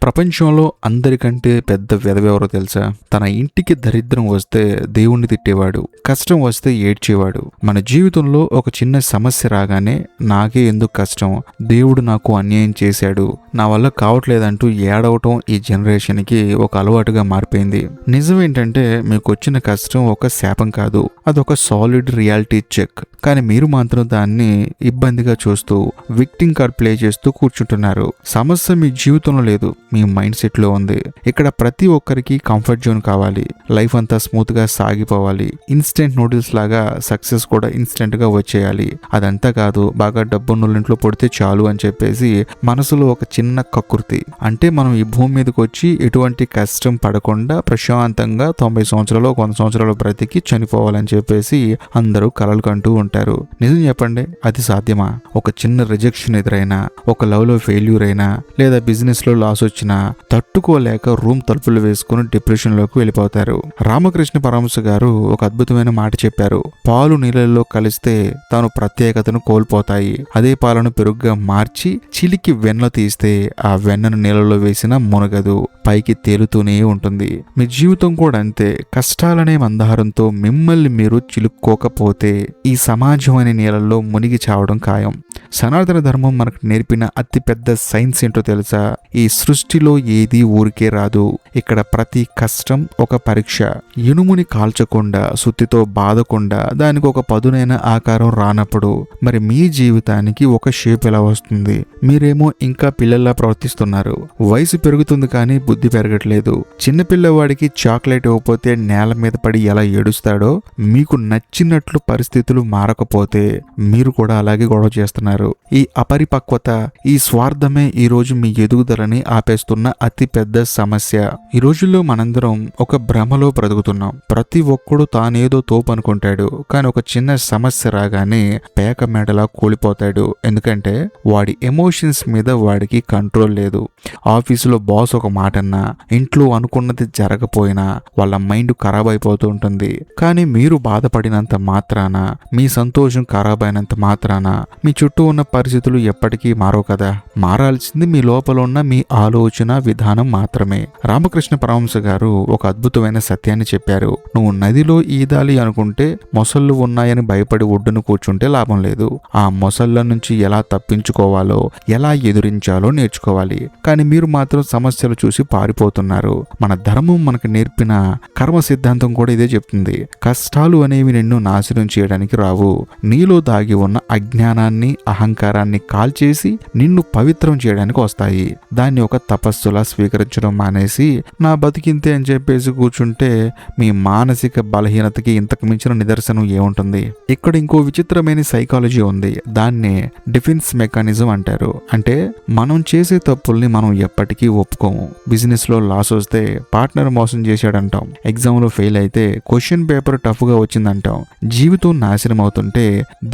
ప్రపంచంలో అందరికంటే పెద్ద వెధవెవరో తెలుసా? తన ఇంటికి దరిద్రం వస్తే దేవుణ్ణి తిట్టేవాడు, కష్టం వస్తే ఏడ్చేవాడు. మన జీవితంలో ఒక చిన్న సమస్య రాగానే నాకే ఎందుకు కష్టం, దేవుడు నాకు అన్యాయం చేశాడు, నా వల్ల కావట్లేదంటూ ఏడవటం ఈ జనరేషన్కి ఒక అలవాటుగా మారిపోయింది. నిజం ఏంటంటే మీకు వచ్చిన కష్టం ఒక శాపం కాదు, అదొక సాలిడ్ రియాలిటీ చెక్. కానీ మీరు మాత్రం దాన్ని ఇబ్బందిగా చూస్తూ విక్టింగ్ కార్డ్ ప్లే చేస్తూ కూర్చుంటున్నారు. సమస్య మీ జీవితంలో లేదు, మీ మైండ్ సెట్ లో ఉంది. ఇక్కడ ప్రతి ఒక్కరికి కంఫర్ట్ జోన్ కావాలి, లైఫ్ అంతా స్మూత్ గా సాగిపోవాలి, ఇన్స్టెంట్ నూడిల్స్ లాగా సక్సెస్ కూడా ఇన్స్టెంట్ గా వచ్చేయాలి. అదంతా కాదు, బాగా డబ్బున్నోళ్ళింట్లో పడితే చాలు అని చెప్పేసి మనసులో ఒక చిన్న కకృతి. అంటే మనం ఈ భూమి మీదకి వచ్చి ఎటువంటి కష్టం పడకుండా ప్రశాంతంగా 90 సంవత్సరాలు 100 సంవత్సరాలు బ్రతికి చనిపోవాలని చెప్పేసి అందరూ కలలు కంటూ ఉంటారు. నిజం చెప్పండి, అది సాధ్యమా? ఒక చిన్న రిజెక్షన్ ఎదురైనా, ఒక లవ్ లో ఫెయిల్యూర్ అయినా, లేదా బిజినెస్ లో లాస్ వచ్చినా తట్టుకోలేక రూమ్ తలుపులు వేసుకుని డిప్రెషన్ లోకి వెళ్ళిపోతారు. రామకృష్ణ పరమహంస గారు ఒక అద్భుతమైన మాట చెప్పారు. పాలు నీళ్ళల్లో కలిస్తే తాను ప్రత్యేకతను కోల్పోతాయి, అదే పాలను పెరుగుగా మార్చి చిలికి వెన్న తీస్తే ఆ వెన్నను నీళ్ళలో వేసినా మునగదు, పైకి తేలుతూనే ఉంటుంది. మీ జీవితం కూడా అంతే. కష్టాలనే మందారంతో మిమ్మల్ని మీరు చిలుక్కోకపోతే ఈ సమాజం అనే నీళ్ళల్లో మునిగి చావడం ఖాయం. సనాతన ధర్మం మనకు నేర్పిన అతి పెద్ద సైన్స్ ఏంటో తెలుసా? ఈ సృష్టిలో ఏది ఊరికే రాదు. ఇక్కడ ప్రతి కష్టం ఒక పరీక్ష. ఇనుముని కాల్చకుండా, సుత్తితో బాదకుండా దానికి ఒక పదునైన ఆకారం రానప్పుడు మరి మీ జీవితానికి ఒక షేప్ ఎలా వస్తుంది? మీరేమో ఇంకా పిల్లల్లా ప్రవర్తిస్తున్నారు. వయసు పెరుగుతుంది కానీ బుద్ధి పెరగట్లేదు. చిన్నపిల్లవాడికి చాక్లెట్ ఇవ్వకపోతే నేల మీద పడి ఎలా ఏడుస్తాడో, మీకు నచ్చినట్లు పరిస్థితులు మారకపోతే మీరు కూడా అలాగే గొడవ చేస్తున్నారు. ఈ అపరిపక్వత, ఈ స్వార్థమే ఈ రోజు మీ ఎదుగుదలని ఆపేస్తున్న అతి పెద్ద సమస్య. ఈ రోజుల్లో మనందరం ఒక భ్రమలో బ్రతుకుతున్నాం. ప్రతి ఒక్కడు తానేదో తోపు అనుకుంటాడు, కానీ ఒక చిన్న సమస్య రాగానే పేక మేడలా కూలిపోతాడు. ఎందుకంటే వాడి ఎమోషన్స్ మీద వాడికి కంట్రోల్ లేదు. ఆఫీసులో బాస్ ఒక మాట అన్నా, ఇంట్లో అనుకున్నది జరగపోయినా వాళ్ళ మైండ్ ఖరాబ్ అయిపోతూ ఉంటుంది. కానీ మీరు బాధపడినంత మాత్రాన, మీ సంతోషం ఖరాబ్ అయినంత మాత్రాన మీ చుట్టూ ఉన్న పరిస్థితులు ఎప్పటికీ మారవు కదా. మారాల్సింది మీ లోపల ఉన్న మీ ఆలోచన విధానం మాత్రమే. రామకృష్ణ పరమహంస గారు ఒక అద్భుతమైన సత్యాన్ని చెప్పారు. నువ్వు నదిలో ఈదాలి అనుకుంటే మొసళ్ళు ఉన్నాయని భయపడి ఒడ్డును కూర్చుంటే లాభం లేదు. ఆ మొసళ్ళ నుంచి ఎలా తప్పించుకోవాలో, ఎలా ఎదురించాలో నేర్చుకోవాలి. కానీ మీరు మాత్రం సమస్యలు చూసి పారిపోతున్నారు. మన ధర్మం మనకు నేర్పిన కర్మ సిద్ధాంతం కూడా ఇదే చెప్తుంది. కష్టాలు అనేవి నిన్ను నాశనం చేయడానికి రావు, నీలో దాగి ఉన్న అజ్ఞానాన్ని, అహంకారాన్ని కాల్చేసి నిన్ను పవిత్రం చేయడానికి వస్తాయి. దాన్ని ఒక తపస్సులా స్వీకరించడం మానేసి నా బతికింతే అని చెప్పేసి కూర్చుంటే మీ మానసిక బలహీనతకి ఇంతకు మించిన నిదర్శనం ఏముంటుంది? ఇక్కడ ఇంకో విచిత్రమైన సైకాలజీ ఉంది. దాన్నే డిఫెన్స్ మెకానిజం అంటారు. అంటే మనం చేసే తప్పుల్ని మనం ఎప్పటికీ ఒప్పుకోము. బిజినెస్ లో లాస్ వస్తే పార్ట్నర్ మోసం చేశాడంటాం, ఎగ్జామ్ లో ఫెయిల్ అయితే క్వశ్చన్ పేపర్ టఫ్ గా వచ్చిందంటాం, జీవితం నాశనం అవుతుంటే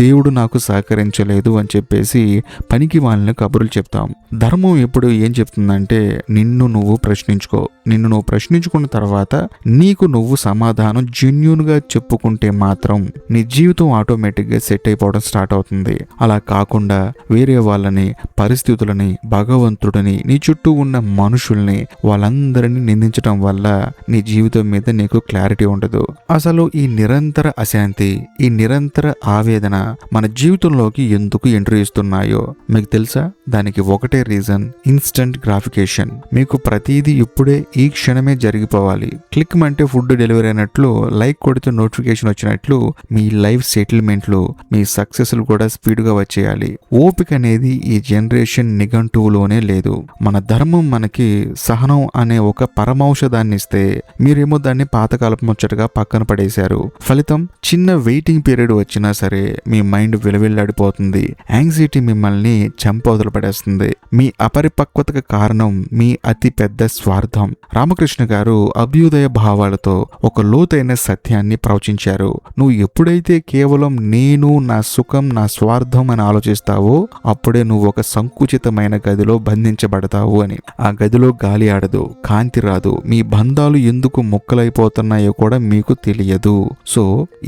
దేవుడు నాకు సహకరించలేదు అని చెప్పేసి పనికి వాళ్ళని కబుర్లు చెప్తాం. ధర్మం ఎప్పుడు ఏం చెప్తుందంటే నిన్ను నువ్వు ప్రశ్నించుకో. నిన్ను నువ్వు ప్రశ్నించుకున్న తర్వాత నీకు నువ్వు సమాధానం జెన్యూన్ గా చెప్పుకుంటే మాత్రం నీ జీవితం ఆటోమేటిక్ గా సెట్ అయిపోవడం స్టార్ట్ అవుతుంది. అలా కాకుండా వేరే వాళ్ళని, పరిస్థితులని, భగవంతుడిని, నీ చుట్టూ ఉన్న మనుషుల్ని, వాళ్ళందరినీ నిందించడం వల్ల నీ జీవితం మీద నీకు క్లారిటీ ఉండదు. అసలు ఈ నిరంతర అశాంతి, ఈ నిరంతర ఆవేదన మన జీవితంలోకి ఎందుకు ఎంట్రీ ఇస్తున్నాయో మీకు తెలుసా? దానికి ఒకటే రీజన్, ఇన్స్టంట్ గ్రాఫికేషన్. మీకు ప్రతిదీ ఇప్పుడే ఈ క్షణమే జరిగిపోవాలి. క్లిక్ అంటే ఫుడ్ డెలివరీ అయినట్లు, లైక్ కొడితే నోటిఫికేషన్ వచ్చినట్లు మీ లైఫ్ సెటిల్మెంట్లు, మీ సక్సెస్లు కూడా స్పీడ్గా వచ్చేయాలి. ఓపిక అనేది ఈ జనరేషన్ నిఘంటువులోనే లేదు. మన ధర్మం మనకి సహనం అనే ఒక పరమౌషధాన్ని ఇస్తే మీరేమో దాన్ని పాతకాలపు ముచ్చటగా పక్కన పడేశారు. ఫలితం చిన్న వెయిటింగ్ పీరియడ్ వచ్చినా సరే మీ మైండ్ విలవిల్లాడిపోతుంది. యాంగ్జైటీ మిమ్మల్ని చంపవదలు పడేస్తుంది. మీ అపరిపక్వతకు కారణం మీ అతి పెద్ద స్వార్థం. రామకృష్ణ గారు అభ్యుదయ భావాలతో ఒక లోతైన సత్యాన్ని ప్రవచించారు. నువ్వు ఎప్పుడైతే కేవలం నేను, నా సుఖం, నా స్వార్థం అని ఆలోచిస్తావో అప్పుడే నువ్వు ఒక సంకుచితమైన గదిలో బంధించబడతావు అని. ఆ గదిలో గాలి ఆడదు, కాంతి రాదు, మీ బంధాలు ఎందుకు ముక్కలైపోతున్నాయో కూడా మీకు తెలియదు. సో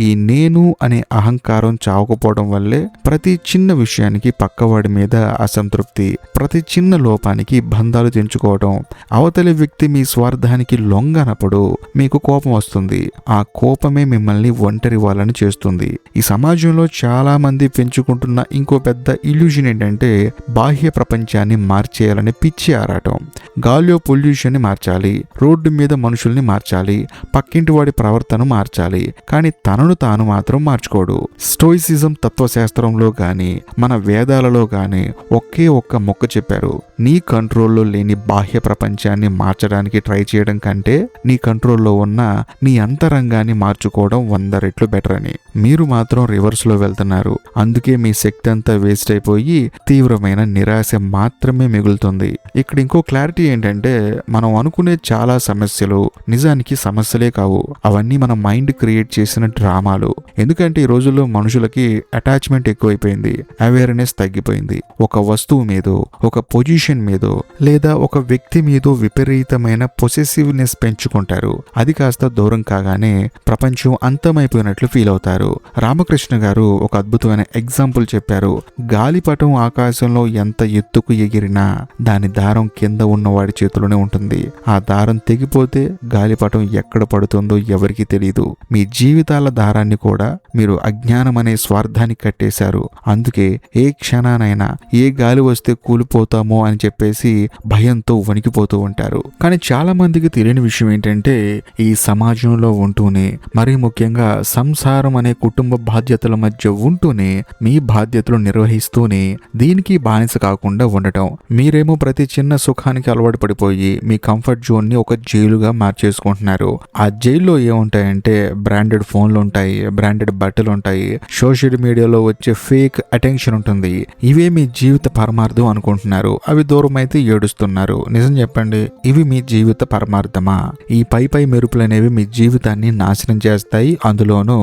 ఈ నేను అనే అహంకారం చావకపోవడం వల్లే ప్రతి చిన్న విషయానికి పక్కవాడి మీద అసంతృప్తి, ప్రతి చిన్న లోపానికి స్వార్థానికి బంధాలు తెంచుకోవడం, అవతలి వ్యక్తి మీ స్వార్థానికి లొంగనప్పుడు మీకు కోపం వస్తుంది. ఆ కోపమే మిమ్మల్ని ఒంటరి వాళ్ళని చేస్తుంది. ఈ సమాజంలో చాలా మంది పెంచుకుంటున్న ఇంకో పెద్ద ఇల్యూషన్ ఏంటంటే బాహ్య ప్రపంచాన్ని మార్చేయాలని పిచ్చి ఆరాటం. గాలిలో పొల్యూషన్ని మార్చాలి, రోడ్డు మీద మనుషుల్ని మార్చాలి, పక్కింటి వాడి ప్రవర్తన మార్చాలి, కానీ తనను తాను మాత్రం మార్చుకోడు. స్టోయిసిజం తత్వశాస్త్రంలో గాని మన వేదాలలో గాని ఒకే ఒక్క మొక్క చెప్పారు: నీ కంట్రోల్లో లేని బాహ్య ప్రపంచాన్ని మార్చడానికి ట్రై చేయడం కంటే నీ కంట్రోల్లో ఉన్న నీ అంతరంగాన్ని మార్చుకోవడం 100 రెట్లు బెటర్ అని. మీరు మాత్రం రివర్స్ లో వెళ్తున్నారు. అందుకే మీ శక్తి అంతా వేస్ట్ అయిపోయి తీవ్రమైన నిరాశ మాత్రమే మిగులుతుంది. ఇక్కడ ఇంకో క్లారిటీ ఏంటంటే మనం అనుకునే చాలా సమస్యలు నిజానికి సమస్యలే కావు. అవన్నీ మన మైండ్ క్రియేట్ చేసిన డ్రామాలు. ఎందుకంటే ఈ రోజుల్లో మనుషులకి అటాచ్మెంట్ ఎక్కువైపోయింది, అవేర్నెస్ తగ్గిపోయింది. ఒక వస్తువు మీదో, ఒక పొజిషన్ మీదో, లేదా ఒక వ్యక్తి మీదో విపరీతమైన పొసెసివ్నెస్ పెంచుకుంటారు. అది కాస్త దూరం కాగానే ప్రపంచం అంతమైపోయినట్లు ఫీల్ అవుతారు. రామకృష్ణ గారు ఒక అద్భుతమైన ఎగ్జాంపుల్ చెప్పారు. గాలిపటం ఆకాశంలో ఎంత ఎత్తుకు ఎగిరినా దాని దారం కింద ఉన్నవాడి చేతిలోనే ఉంటుంది. ఆ దారం తెగిపోతే గాలిపటం ఎక్కడ పడుతుందో ఎవరికి తెలియదు. మీ జీవితాల దారాన్ని కూడా మీరు అజ్ఞానం అనే స్వార్థానికి కట్టేశారు. అందుకే ఏ క్షణానైనా ఏ గాలి వస్తే కూలిపోతామో అని చెప్పేసి భయంతో వణికిపోతూ ఉంటారు. కానీ చాలా మందికి తెలియని విషయం ఏంటంటే ఈ సమాజంలో ఉంటూనే, మరీ ముఖ్యంగా సంసారం అనే కుటుంబ బాధ్యతల మధ్య ఉంటూనే, మీ బాధ్యతలు నిర్వహిస్తూనే దీనికి బానిస కాకుండా ఉండటం. మీరేమో ప్రతి చిన్న సుఖానికి అలవాటు పడిపోయి మీ కంఫర్ట్ జోన్ ని ఒక జైలుగా మార్చేసుకుంటున్నారు. ఆ జైల్లో ఏముంటాయంటే బ్రాండెడ్ ఫోన్లు ఉంటాయి, బ్రాండెడ్ బట్టలు ఉంటాయి, సోషల్ మీడియాలో వచ్చే ఫేక్ అటెన్షన్ ఉంటుంది. ఇవే మీ జీవిత పరమార్థం అనుకుంటున్నారు. అవి దూరం అయితే ఏడుస్తున్నారు. నిజం చెప్పండి, ఇవి మీ జీవిత పరమార్థమా? ఈ పై మెరుపులనేవి మీ జీవితాన్ని నాశనం చేస్తాయి. అందులోనూ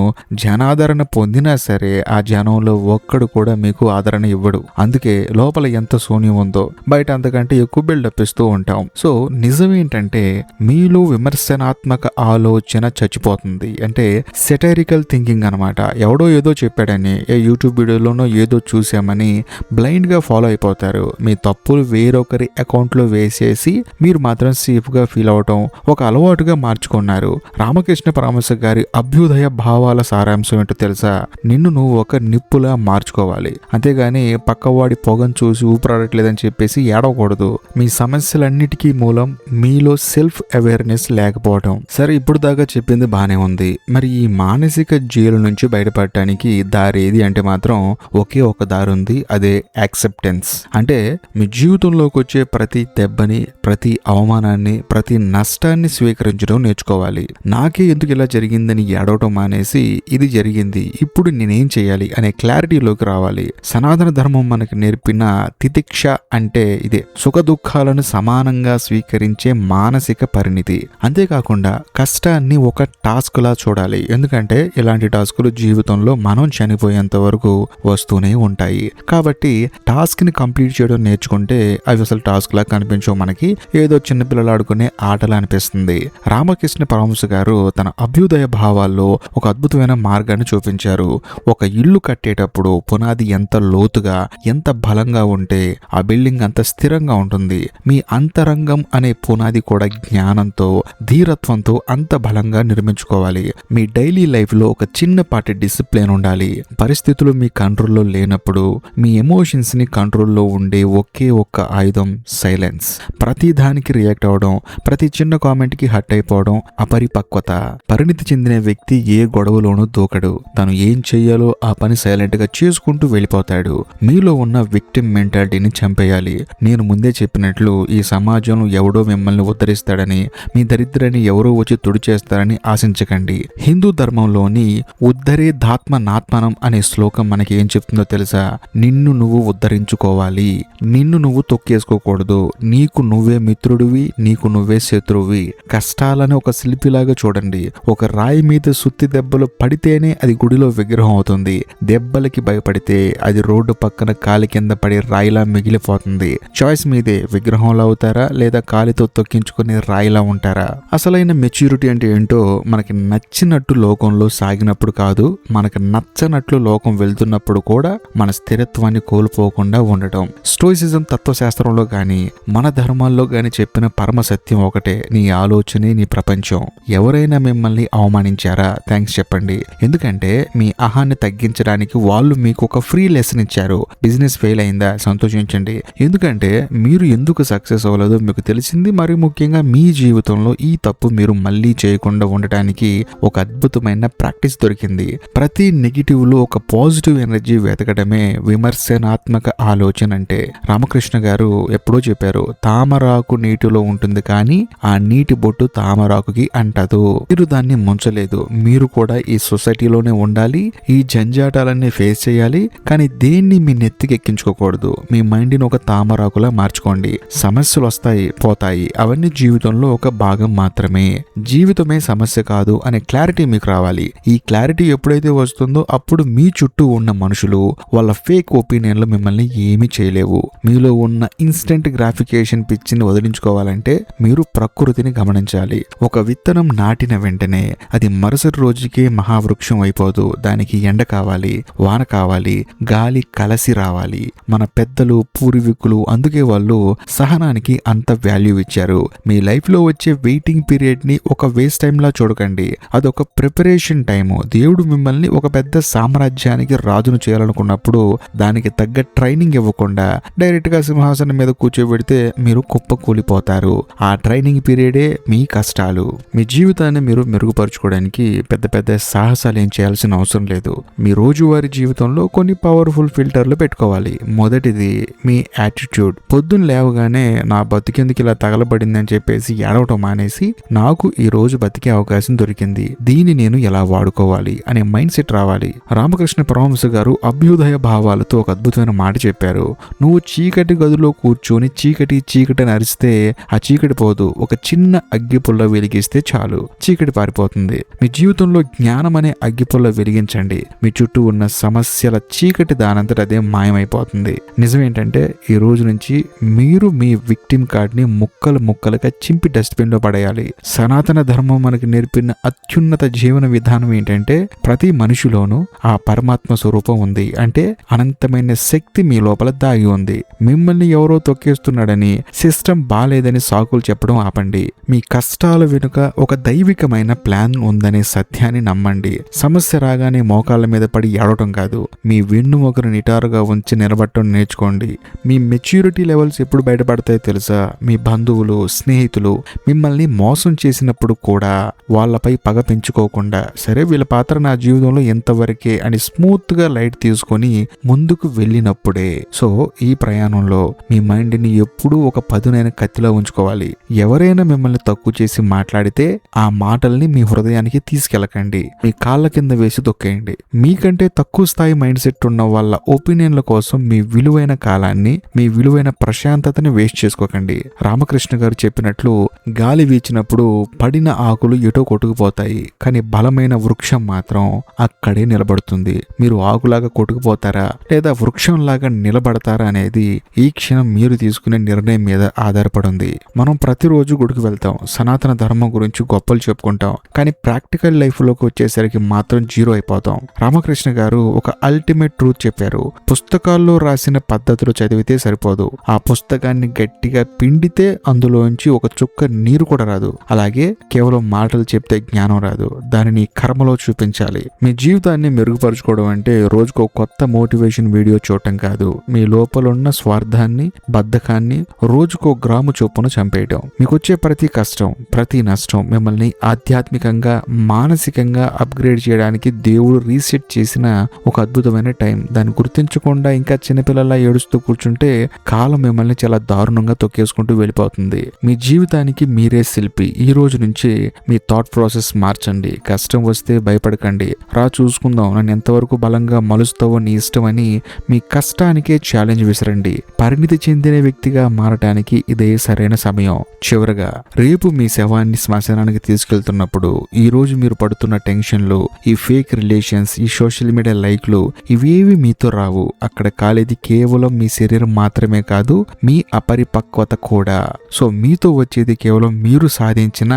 జనాదరణ పొందినా సరే ఆ జనంలో ఒక్కడు కూడా మీకు ఆదరణ ఇవ్వడు. అందుకే లోపల ఎంత శూన్యం ఉందో బయట అంతకంటే ఎక్కువ బిల్డప్ ఇస్తూ ఉంటాం. సో నిజమేంటంటే మీలో విమర్శనాత్మక ఆలోచన చచ్చిపోతుంది. అంటే సెటైరికల్ థింకింగ్ అనమాట. ఎవడో ఏదో చెప్పాడని, ఏ యూట్యూబ్ వీడియోలోనో ఏదో చూసామని బ్లైండ్ గా ఫాలో అయిపోతారు. మీ తప్పులు వేరొకరి అకౌంట్ లో వేసేసి మీరు మాత్రం సేఫ్ గా ఫీల్ అవటం ఒక అలవాటుగా మార్చుకున్నారు. రామకృష్ణ పరమహంస గారి అభ్యుదయ భావాల సారాంశం ఏంటో తెలుసా? నిన్ను నువ్వు ఒక నిప్పులా మార్చుకోవాలి, అంతేగాని పక్కవాడి పొగను చూసి ఊపిరాడట్లేదని చెప్పేసి ఏడవకూడదు. మీ సమస్యలన్నిటికీ మూలం మీలో సెల్ఫ్ అవేర్నెస్ లేకపోవడం. సరే, ఇప్పుడు దాకా చెప్పింది బానే ఉంది. మరి ఈ మానసిక జైలు నుంచి బయటపడటానికి దారి ఏది అంటే మాత్రం ఒకే ఒక దారి ఉంది. అదే యాక్సెప్టెన్స్. అంటే మీ జీవితంలోకి వచ్చే ప్రతి దెబ్బని, ప్రతి అవమానాన్ని, ప్రతి నష్టాన్ని స్వీకరించడం నేర్చుకోవాలి. నాకే ఎందుకు ఇలా జరిగిందని ఏడవటం మానేసి ఇది జరిగింది, ఇప్పుడు నేనేం చేయాలి అనే క్లారిటీలోకి రావాలి. సనాతన ధర్మం మనకి నేర్పిన తితిక్ష అంటే ఇదే. సుఖ దుఃఖాలను సమానంగా స్వీకరించే మానసిక పరిణితి. అంతేకాకుండా కష్టాన్ని ఒక టాస్క్ లా చూడాలి. ఎందుకంటే ఇలాంటి టాస్కులు జీవితంలో మనం చనిపోయేంత వరకు వస్తూనే ఉంటాయి. కాబట్టి టాస్క్ ని కంప్లీట్ చేయడం నేర్చుకుంటే అవి అసలు టాస్క్ లా కనిపించవు. మనకి ఏదో చిన్నపిల్లలు ఆడుకునే ఆటలా అనిపిస్తుంది. రామకృష్ణ పరమహంస గారు తన అభ్యుదయ భావాల్లో ఒక అద్భుతమైన మార్గాన్ని చూపించారు. ఒక ఇల్లు కట్టేటప్పుడు పునాది ఎంత లోతుగా, ఎంత బలంగా ఉంటే ఆ బిల్డింగ్ అంత స్థిరంగా ఉంటుంది. మీ అంతరంగం అనే పునాది కూడా జ్ఞానంతో, ధీరత్వంతో అంత బలంగా నిర్మించుకోవాలి. మీ డైలీ లైఫ్ లో ఒక చిన్నపాటి డిసిప్లిన్ ఉండాలి. పరిస్థితులు మీ కంట్రోల్లో లేనప్పుడు మీ ఎమోషన్స్ ని కంట్రోల్లో ఉండే ఒకే ఒక్క ఆయుధం సైలెన్స్. ప్రతి దానికి రియాక్ట్ అవడం, ప్రతి చిన్న కామెంట్ కి హట్ అయిపోవడం అపరిపక్వత. పరిణితి చెందిన వ్యక్తి ఏ గొడవలోనూ దూకడు. తను ఏం చెయ్యాలో ఆ పని సైలెంట్ గా చేసుకుంటూ వెళ్ళిపోతాడు. మీలో ఉన్న విక్టిమ్ మెంటాలిటీని చంపేయాలి. నేను ముందే చెప్పినట్లు ఈ సమాజంలో ఎవడో మిమ్మల్ని ఉద్ధరిస్తాడని, మీ దరిద్రాన్ని ఎవరో వచ్చి తుడిచేస్తారని ఆశించకండి. హిందూ ధర్మంలోని ఉద్ధరే ధాత్మ నాత్మనం అనే శ్లోకం మనకి ఏం చెప్తుందో తెలుసా? నిన్ను నువ్వు ఉద్ధరించుకోవాలి, నిన్ను నువ్వు తొక్కేసుకోకూడదు. నీకు నువ్వే మిత్రుడివి, నీకు నువ్వే శత్రువి. కష్టాలను ఒక శిల్పిలాగా చూడండి. ఒక రాయి మీద సుత్తి దెబ్బలు పడితేనే భయపడితేనే అది గుడిలో విగ్రహం అవుతుంది. దెబ్బలకి భయపడితే అది రోడ్డు పక్కన కాలి కింద పడి రాయిలా మిగిలిపోతుంది. చాయిస్ మీదే, విగ్రహంలో అవుతారా లేదా కాలితో తొక్కించుకుని రాయిలా ఉంటారా? అసలైన మెచ్యూరిటీ అంటే ఏంటో మనకి నచ్చినట్టు లోకంలో సాగినప్పుడు కాదు, మనకు నచ్చనట్లు లోకం వెళ్తున్నప్పుడు కూడా మన స్థిరత్వాన్ని కోల్పోకుండా ఉండటం. స్టోయిసిజం తత్వశాస్త్రంలో గాని మన ధర్మాల్లో గాని చెప్పిన పరమ సత్యం ఒకటే, నీ ఆలోచనే నీ ప్రపంచం. ఎవరైనా మిమ్మల్ని అవమానించారా? థ్యాంక్స్ చెప్పండి. ఎందుకంటే మీ అహాన్ని తగ్గించడానికి వాళ్ళు మీకు ఒక ఫ్రీ లెసన్ ఇచ్చారు. బిజినెస్ ఫెయిల్ అయిందా? సంతోషించండి. ఎందుకంటే మీరు ఎందుకు సక్సెస్ అవ్వలేదో మీకు తెలిసింది. మరి ముఖ్యంగా మీ జీవితంలో ఈ తప్పు మీరు మళ్ళీ చేయకుండా ఉండటానికి ఒక అద్భుతమైన ప్రాక్టీస్ దొరికింది. ప్రతి నెగిటివ్ లో ఒక పాజిటివ్ ఎనర్జీ వెతకడమే విమర్శనాత్మక ఆలోచన అంటే. రామకృష్ణ గారు ఎప్పుడో చెప్పారు, తామరాకు నీటిలో ఉంటుంది కానీ ఆ నీటి బొట్టు తామరాకుకి అంటదు. మీరు దాన్ని ముంచలేదు. మీరు కూడా ఈ సొసైటీలోనే ఉండాలి, ఈ జంజాటాలన్నీ ఫేస్ చేయాలి, కానీ దేన్ని మీ నెత్తికి ఎక్కించుకోకూడదు. మీ మైండ్ని ఒక తామరాకులా మార్చుకోండి. సమస్యలు వస్తాయి పోతాయి, అవన్నీ జీవితంలో ఒక భాగం మాత్రమే. జీవితమే సమస్య కాదు అనే క్లారిటీ మీకు రావాలి. ఈ క్లారిటీ ఎప్పుడైతే వస్తుందో అప్పుడు మీ చుట్టూ ఉన్న మనుషులు వాళ్ళ ఫేక్ ఒపీనియన్లు మిమ్మల్ని ఏమీ చేయలేవు. మీలో ఉన్న ఇన్స్టెంట్ గ్రాఫికేషన్ పిచ్చిని వదిలించుకోవాలంటే మీరు ప్రకృతిని గమనించాలి. ఒక విత్తనం నాటిన వెంటనే అది మరుసటి రోజుకే మహావృక్షం అయిపోదు. దానికి ఎండ కావాలి, వాన కావాలి, గాలి కలసి రావాలి. మన పెద్దలు పూర్వీకులు అందుకే వాళ్ళు సహనానికి అంత వాల్యూ ఇచ్చారు. మీ లైఫ్ లో వచ్చే వెయిటింగ్ పీరియడ్ ని ఒక వేస్ట్ టైం లా చూడకండి. అదొక ప్రిపరేషన్ టైము. దేవుడు మిమ్మల్ని ఒక పెద్ద సామ్రాజ్యానికి రాజును చేయాలనుకున్నప్పుడు దానికి తగ్గ ట్రైనింగ్ ఇవ్వకుండా డైరెక్ట్ గా సింహాసనం మీద కూర్చోబెడితే మీరు కుప్పకూలిపోతారు. ఆ ట్రైనింగ్ పీరియడే మీ కష్టాలు. మీ జీవితాన్ని మీరు మెరుగుపరుచుకోవడానికి పెద్ద పెద్ద సాహసాలు ఏం చేయాల్సిన అవసరం లేదు. మీ రోజువారీ జీవితంలో కొన్ని పవర్ఫుల్ ఫిల్టర్లు పెట్టుకోవాలి. మొదటిది మీ యాటిట్యూడ్. పొద్దున్న లేవగానే నా బతికెందుకు ఇలా తగలబడింది అని చెప్పేసి ఏడవటం మానేసి నాకు ఈ రోజు బతికే అవకాశం దొరికింది, దీన్ని నేను ఎలా వాడుకోవాలి అనే మైండ్ సెట్ రావాలి. రామకృష్ణ పరమహంస గారు అభ్యుదయ భావాలతో ఒక అద్భుతమైన మాట చెప్పారు. నువ్వు చీకటి గదిలో కూర్చొని చీకటి చీకటి అరిస్తే ఆ చీకటి పోదు. ఒక చిన్న అగ్గిపుల్ల వెలిగిస్తే చాలు, చీకటి పారిపోతుంది. మీ జీవితంలో జ్ఞానం అనే అగ్గిపుల్ల వెలిగించండి. మీ చుట్టూ ఉన్న సమస్యల చీకటి దానంతట అదే మాయమైపోతుంది. నిజమేంటంటే ఈ రోజు నుంచి మీరు మీ విక్టిమ్ కార్డ్ ని ముక్కలు ముక్కలుగా చింపి డస్ట్బిన్ లో పడేయాలి. సనాతన ధర్మం మనకి నేర్పిన అత్యున్నత జీవన విధానం ఏంటంటే ప్రతి మనిషిలోనూ ఆ పరమాత్మ స్వరూపం ఉంది. అంటే అనంతమైన శక్తి మీ లోపల దాగి ఉంది. మిమ్మల్ని ఎవరో తొక్కేస్తున్నాడని, సిస్టమ్ బాలేదని సాకులు చెప్పడం ఆపండి. మీ కష్టాల వెనుక ఒక దైవికమైన ప్లాన్ ఉందనే సత్యాన్ని నమ్మండి. సమస్య రాగానే మోకాళ్ళ మీద పడి ఏడవటం కాదు, మీ వెన్నుముకను నిటారుగా ఉంచి నిలబడటం నేర్చుకోండి. మీ మెచ్యూరిటీ లెవెల్స్ ఎప్పుడు బయటపడతాయో తెలుసా? మీ బంధువులు, స్నేహితులు మిమ్మల్ని మోసం చేసినప్పుడు కూడా వాళ్ళపై పగ పెంచుకోకుండా, సరే వీళ్ళ పాత్ర నా జీవితంలో ఎంతవరకే అని స్మూత్ గా లైట్ తీసుకొని ముందుకు వెళ్ళినప్పుడే. సో ఈ ప్రయాణంలో మీ మైండ్ ని ఎప్పుడూ ఒక పదునైన కత్తిలో ఉంచుకోవాలి. ఎవరైనా మిమ్మల్ని తక్కువ చేసి మాట్లాడితే ఆ మాటల్ని మీ హృదయానికి తీసుకెళ్ళకండి, మీ కాళ్ళ కింద వేసి తొక్కేయండి. మీకంటే తక్కువ స్థాయి మైండ్ సెట్ ఉన్న వాళ్ళ ఒపీనియన్ల కోసం మీ విలువైన కాలాన్ని, మీ విలువైన ప్రశాంతతని వేస్ట్ చేసుకోకండి. రామకృష్ణ గారు చెప్పినట్లు గాలి వీచినప్పుడు పడిన ఆకులు ఎటో కొట్టుకుపోతాయి, కానీ బలమైన వృక్షం మాత్రం అక్కడే నిలబడుతుంది. మీరు ఆకులాగా కొట్టుకుపోతారా లేదా వృక్షంలాగా నిలబడతారా అనేది ఈ క్షణం మీరు తీసుకునే నిర్ణయం మీద ఆధారపడింది. మనం ప్రతిరోజు గుడికి వెళ్తాం, సనాతన ధర్మం గురించి గొప్పలు చెప్పుకుంటాం, కానీ ప్రాక్టికల్ లైఫ్ లోకి వచ్చేసరికి మాత్రం జీరో అయిపోతాం. రామకృష్ణ గారు ఒక అల్టిమేట్ ట్రూత్ చెప్పారు. పుస్తకాల్లో రాసిన పద్ధతులు చదివితే సరిపోదు, ఆ పుస్తకాన్ని గట్టిగా పిండితే అందులోంచి ఒక చుక్క నీరు కూడా రాదు. అలాగే కేవలం మాటలు చెప్తే జ్ఞానం రాదు, దానిని కర్మలో చూపించాలి. మీ జీవితాన్ని మెరుగుపరుచుకోవడం అంటే రోజుకో కొత్త మోటివేషన్ వీడియో చూడటం కాదు, మీ లోపల ఉన్న స్వార్థాన్ని, బద్ధకాన్ని రోజుకో గ్రాము చొప్పున చంపేయటం. మీకొచ్చే ప్రతి కష్టం, ప్రతి నష్టం మిమ్మల్ని ఆధ్యాత్మికంగా, మానసికంగా అప్గ్రేడ్ చేయడానికి దేవుడు రీసెట్ చేసిన ఒక అద్భుతమైన టైం. దాన్ని గుర్తించకుండా ఇంకా చిన్నపిల్లలా ఏడుస్తూ కూర్చుంటే కాలం మిమ్మల్ని చాలా దారుణంగా తొక్కేసుకుంటూ వెళ్ళిపోతుంది. మీ జీవితానికి మీరే శిల్పి. ఈ రోజు నుంచి మీ థాట్ ప్రాసెస్ మార్చండి. కష్టం వస్తే భయపడకండి, రా చూసుకుందాం, నన్ను ఎంతవరకు బలంగా మలుస్తావో నీ ఇష్టం అని మీ కష్టానికే ఛాలెంజ్ విసరండి. పరిణితి చెందిన వ్యక్తిగా మారటానికి ఇదే సరైన సమయం. చివరగా రేపు మీ శవాన్ని శ్మశానానికి తీసుకెళ్తున్నప్పుడు ఈ రోజు మీరు పడుతున్న టెన్షన్లు, ఈ ఫేక్ రిలేషన్స్, ఈ సోషల్ మీడియా లైక్లు ఇవేవి మీతో రావు. అక్కడ కాలేది కేవలం మీ శరీరం మాత్రమే కాదు, మీ అపరిపక్వత కూడా. సో మీతో వచ్చేది కేవలం మీరు సాధించిన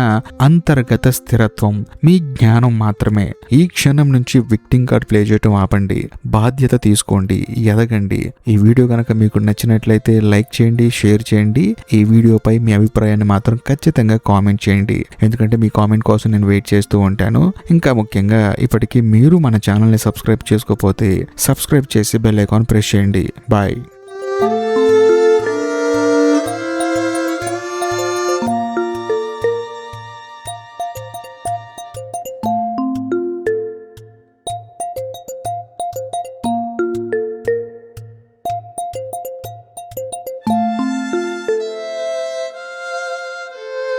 అంతర్గత స్థిరత్వం, మీ జ్ఞానం మాత్రమే. ఈ క్షణం నుంచి విక్టింగ్ కార్డ్ ప్లే చేయటం ఆపండి, బాధ్యత తీసుకోండి, ఎదగండి. ఈ వీడియో కనుక మీకు నచ్చినట్లయితే లైక్ చేయండి, షేర్ చేయండి. ఈ వీడియోపై మీ అభిప్రాయాన్ని మాత్రం ఖచ్చితంగా కామెంట్ చేయండి, ఎందుకంటే మీ కామెంట్ కోసం నేను వెయిట్ చేస్తూ ఉంటాను. ఇంకా ముఖ్యంగా ఇప్పటికీ మీరు మన ఛానల్ని సబ్స్క్రైబ్ చేసుకోకపోతే సబ్స్క్రైబ్ చేసి బెల్ ఐకాన్ ప్రెస్ చేయండి. బాయ్.